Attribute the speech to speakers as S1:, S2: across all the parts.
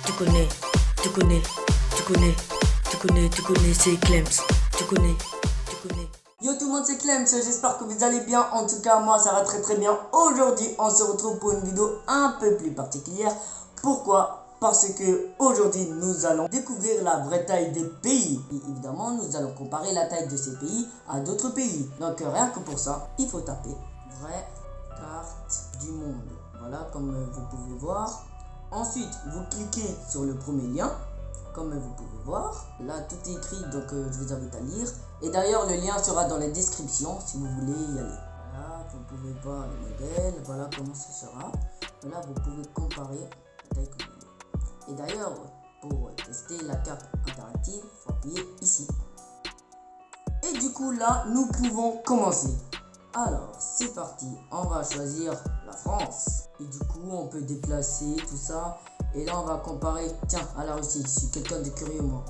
S1: tu connais, tu connais, tu connais, tu connais, tu connais, c'est Clems, tu connais, tu connais.
S2: Yo tout le monde, c'est Clems, j'espère que vous allez bien. En tout cas, moi ça va très très bien. Aujourd'hui, on se retrouve pour une vidéo un peu plus particulière. Pourquoi ? Parce que aujourd'hui, nous allons découvrir la vraie taille des pays. Et évidemment, nous allons comparer la taille de ces pays à d'autres pays. Donc rien que pour ça, il faut taper vraie carte du monde. Voilà, comme vous pouvez voir. Ensuite, vous cliquez sur le premier lien. Comme vous pouvez voir, là tout est écrit, donc je vous invite à lire. Et d'ailleurs, le lien sera dans la description si vous voulez y aller. Voilà, vous pouvez voir le modèle, voilà comment ce sera. Voilà, vous pouvez comparer la taille que vous voulez. Et d'ailleurs, pour tester la carte interactive, il faut appuyer ici. Et du coup, là, nous pouvons commencer. Alors, c'est parti, on va choisir la France. Et du coup, on peut déplacer tout ça. Et là, on va comparer, tiens, à la Russie. Je suis quelqu'un de curieux, moi.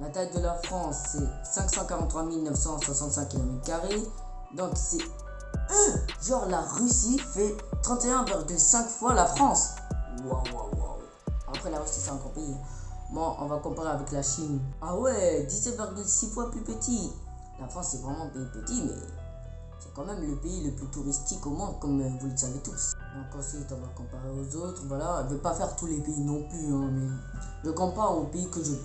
S2: La taille de la France, c'est 543 965 km². Donc, c'est... genre, la Russie fait 31,5 fois la France. Waouh, waouh, waouh. Après, la Russie, c'est un grand pays. Bon, on va comparer avec la Chine. Ah ouais, 17,6 fois plus petit. La France, c'est vraiment un pays petit, mais... c'est quand même le pays le plus touristique au monde, comme vous le savez tous. Donc ensuite, on va comparer aux autres. Voilà, je ne vais pas faire tous les pays non plus, hein, mais je compare aux pays que je veux.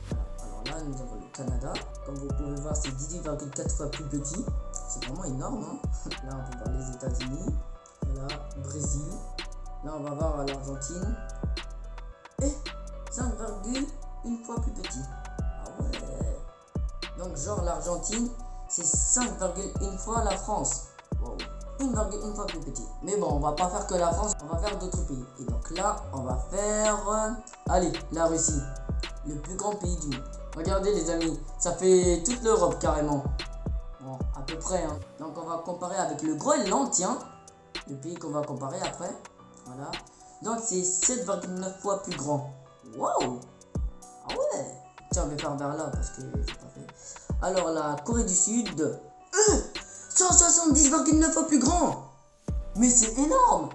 S2: Voilà. Alors là, nous avons le Canada. Comme vous pouvez voir, c'est 18,4 fois plus petit. C'est vraiment énorme. Hein. Là, on peut voir les États-Unis. Voilà, Brésil. Là, on va voir l'Argentine. Et 5,1 fois plus petit. Ah ouais. Donc genre l'Argentine, c'est 5,1 fois la France. Wow. 1,1 fois plus petit. Mais bon, on va pas faire que la France, on va faire d'autres pays. Et donc là, on va faire... allez, la Russie. Le plus grand pays du monde. Regardez les amis, ça fait toute l'Europe carrément. Bon, à peu près. Hein. Donc on va comparer avec le Groenland, tiens. Le pays qu'on va comparer après. Voilà. Donc c'est 7,9 fois plus grand. Wow. Ah ouais. Tiens, on va faire vers là parce que j'ai pas fait. Alors la Corée du Sud, 170,9 fois plus grand. Mais c'est énorme.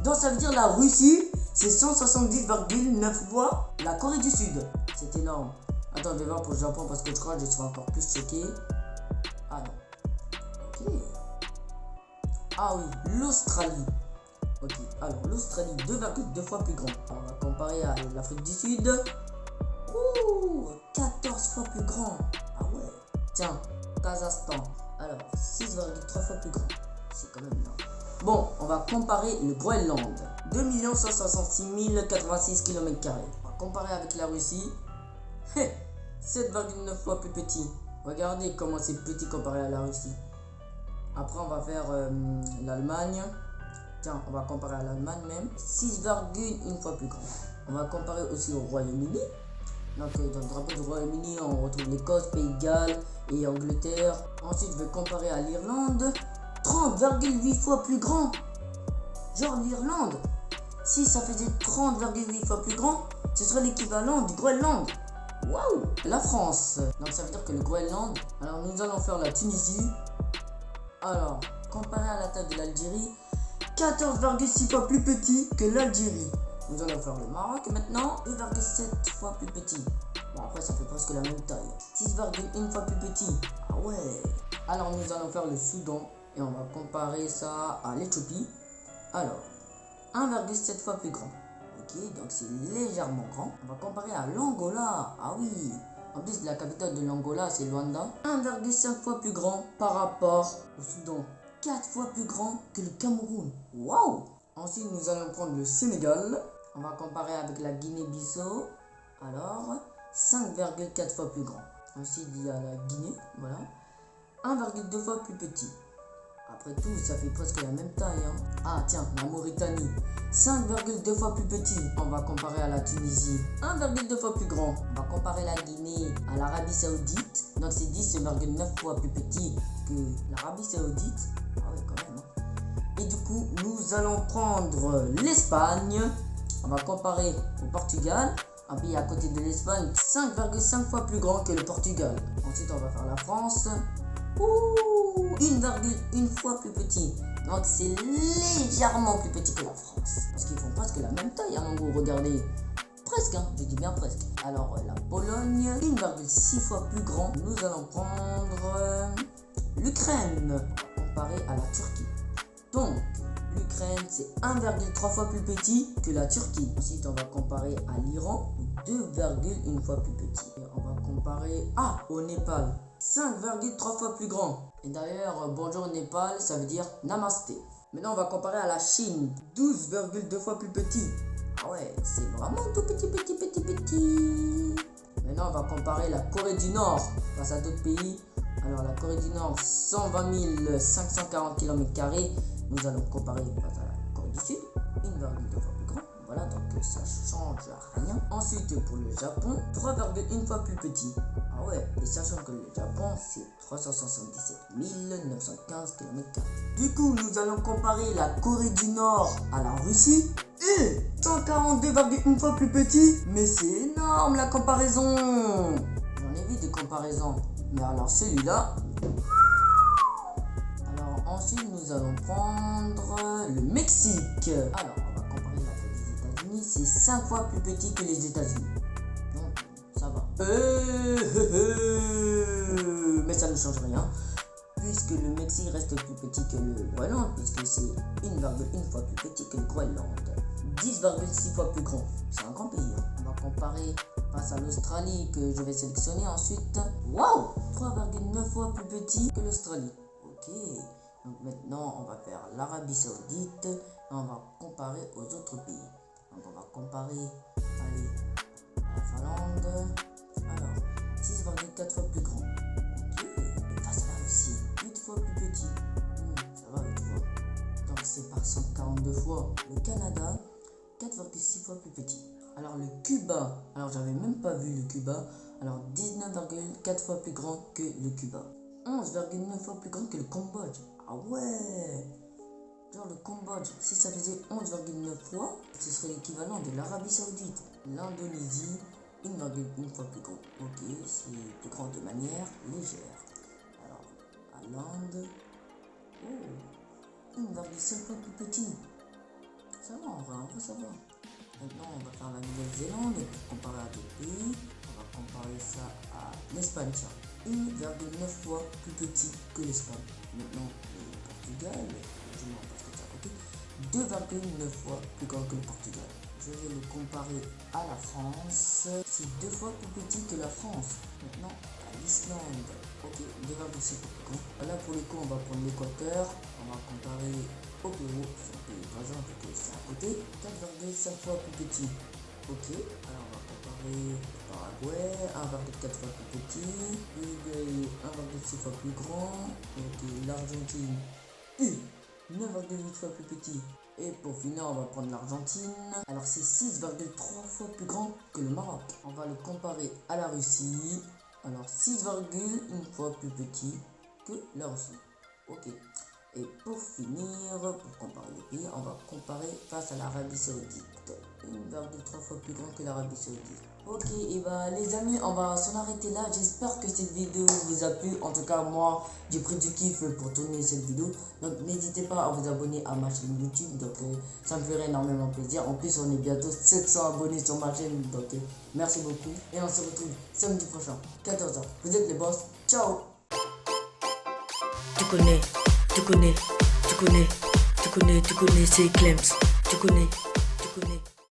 S2: Donc ça veut dire la Russie, c'est 170,9 fois la Corée du Sud. C'est énorme. Attends, je vais voir pour le Japon parce que je crois que je serai encore plus choqué. Ah non. Ok. Ah oui, l'Australie. Ok, alors l'Australie, 2,2 fois plus grand. Alors, on va comparer à l'Afrique du Sud. Ouh, 14 fois plus grand. Ah ouais. Tiens, Kazakhstan. Alors, 6,3 fois plus grand. C'est quand même énorme. Bon, on va comparer le Groenland. 2 166 086 km². On va comparer avec la Russie. 7,9 fois plus petit. Regardez comment c'est petit comparé à la Russie. Après, on va faire l'Allemagne. Tiens, on va comparer à l'Allemagne même. 6,1 fois plus grand. On va comparer aussi au Royaume-Uni. Donc dans le drapeau du Royaume-Uni, on retrouve l'Écosse, Pays de Galles et Angleterre. Ensuite, je vais comparer à l'Irlande. 30,8 fois plus grand. Genre l'Irlande. Si ça faisait 30,8 fois plus grand, ce serait l'équivalent du Groenland. Waouh. La France. Donc ça veut dire que le Groenland. Alors nous allons faire la Tunisie. Alors, comparé à la taille de l'Algérie, 14,6 fois plus petit que l'Algérie. Nous allons faire le Maroc maintenant, 2,7 fois plus petit. Bon, après, ça fait presque la même taille. 6,1 fois plus petit. Ah ouais. Alors, nous allons faire le Soudan et on va comparer ça à l'Éthiopie. Alors, 1,7 fois plus grand. Ok, donc c'est légèrement grand. On va comparer à l'Angola. Ah oui. En plus, la capitale de l'Angola, c'est Luanda. 1,5 fois plus grand par rapport au Soudan. 4 fois plus grand que le Cameroun. Waouh. Ensuite, nous allons prendre le Sénégal. On va comparer avec la Guinée-Bissau. Alors, 5,4 fois plus grand. Ensuite, il y a la Guinée. Voilà. 1,2 fois plus petit. Après tout, ça fait presque la même taille. Hein. Ah, tiens, la Mauritanie. 5,2 fois plus petit. On va comparer à la Tunisie. 1,2 fois plus grand. On va comparer la Guinée à l'Arabie Saoudite. Donc, c'est 10,9 fois plus petit que l'Arabie Saoudite. Ah oui, quand même. Hein. Et du coup, nous allons prendre l'Espagne. On va comparer au Portugal, un pays à côté de l'Espagne, 5,5 fois plus grand que le Portugal. Ensuite, on va faire la France. 1,1 fois plus petit. Donc, c'est légèrement plus petit que la France. Parce qu'ils font presque la même taille, hein, vous regardez. presque, hein, je dis bien presque. Alors la Pologne, 1,6 fois plus grand. Nous allons prendre l'Ukraine, comparé à la Turquie. Donc, l'Ukraine, c'est 1,3 fois plus petit que la Turquie. Ensuite, on va comparer à l'Iran, 2,1 fois plus petit. Et on va comparer au Népal, 5,3 fois plus grand. Et d'ailleurs, bonjour Népal, ça veut dire namasté. Maintenant, on va comparer à la Chine, 12,2 fois plus petit. Ah ouais, c'est vraiment tout petit. Maintenant, on va comparer la Corée du Nord face à d'autres pays. Alors, la Corée du Nord, 120 540 km². Nous allons comparer face à la Corée du Sud, 1,2 fois plus grand. Voilà, donc ça change rien. Ensuite, pour le Japon, 3,1 fois plus petit. Ah ouais, et sachant que le Japon, c'est 377 915 km². Du coup, nous allons comparer la Corée du Nord à la Russie. Et 142,1 fois plus petit. Mais c'est énorme la comparaison. J'en ai vu des comparaisons. Mais alors celui-là... Ensuite, nous allons prendre le Mexique. Alors, on va comparer la taille des États-Unis. C'est 5 fois plus petit que les États-Unis. Donc, ça va. Mais ça ne change rien. Puisque le Mexique reste plus petit que le Groenland. Puisque c'est 1,1 fois plus petit que le Groenland. 10,6 fois plus grand. C'est un grand pays. Hein. On va comparer face à l'Australie que je vais sélectionner ensuite. Waouh, 3,9 fois plus petit que l'Australie. Ok. Donc maintenant, on va faire l'Arabie Saoudite et on va comparer aux autres pays. Donc on va comparer, allez, à la Finlande. Alors, 6,4 fois plus grand. Ok, et face à la Russie, 8 fois plus petit. Ça va, 8 fois. Donc c'est par 142 fois. Le Canada, 4,6 fois plus petit. Alors le Cuba, alors j'avais même pas vu le Cuba. Alors 19,4 fois plus grand que le Cuba. 11,9 fois plus grand que le Cambodge. Ah ouais, genre le Cambodge, si ça faisait 11,9 fois, ce serait l'équivalent de l'Arabie Saoudite. L'Indonésie, 1,1 fois plus grand. Ok, c'est plus grand de manière légère. Alors, à l'Inde, 1,5 fois plus petit. Ça va, en vrai, ça va. Maintenant, on va faire la Nouvelle-Zélande pour comparer à d'autres pays. On va comparer ça à l'Espagne, tiens. 1,9 fois plus petit que l'Espagne. Maintenant, le Portugal, je m'en passe comme ça à côté, 2,9 fois plus grand que le Portugal. Je vais le comparer à la France, c'est 2 fois plus petit que la France. Maintenant, à l'Islande, ok, 2,5 fois plus grand. Là, pour le coup, on va prendre l'Équateur, on va comparer au Pérou, son pays voisin, parce que c'est à côté, 4,5 fois plus petit. Ok, alors on va comparer Paraguay, 1,4 fois plus petit, Uruguay, 1,6 fois plus grand, ok, l'Argentine, 9,8 fois plus petit. Et pour finir, on va prendre l'Argentine. Alors c'est 6,3 fois plus grand que le Maroc. On va le comparer à la Russie. Alors 6,1 fois plus petit que la Russie. Ok. Et pour finir, pour comparer les pays, on va comparer face à l'Arabie Saoudite. 1,3 fois plus grand que l'Arabie Saoudite. Ok, et bah les amis, on va s'en arrêter là. J'espère que cette vidéo vous a plu. En tout cas, moi, j'ai pris du kiff pour tourner cette vidéo. Donc n'hésitez pas à vous abonner à ma chaîne YouTube. Donc ça me ferait énormément plaisir. En plus, on est bientôt 700 abonnés sur ma chaîne. Donc merci beaucoup. Et on se retrouve samedi prochain, 14h. Vous êtes les boss. Ciao.
S1: Tu connais, c'est Clems. Tu connais.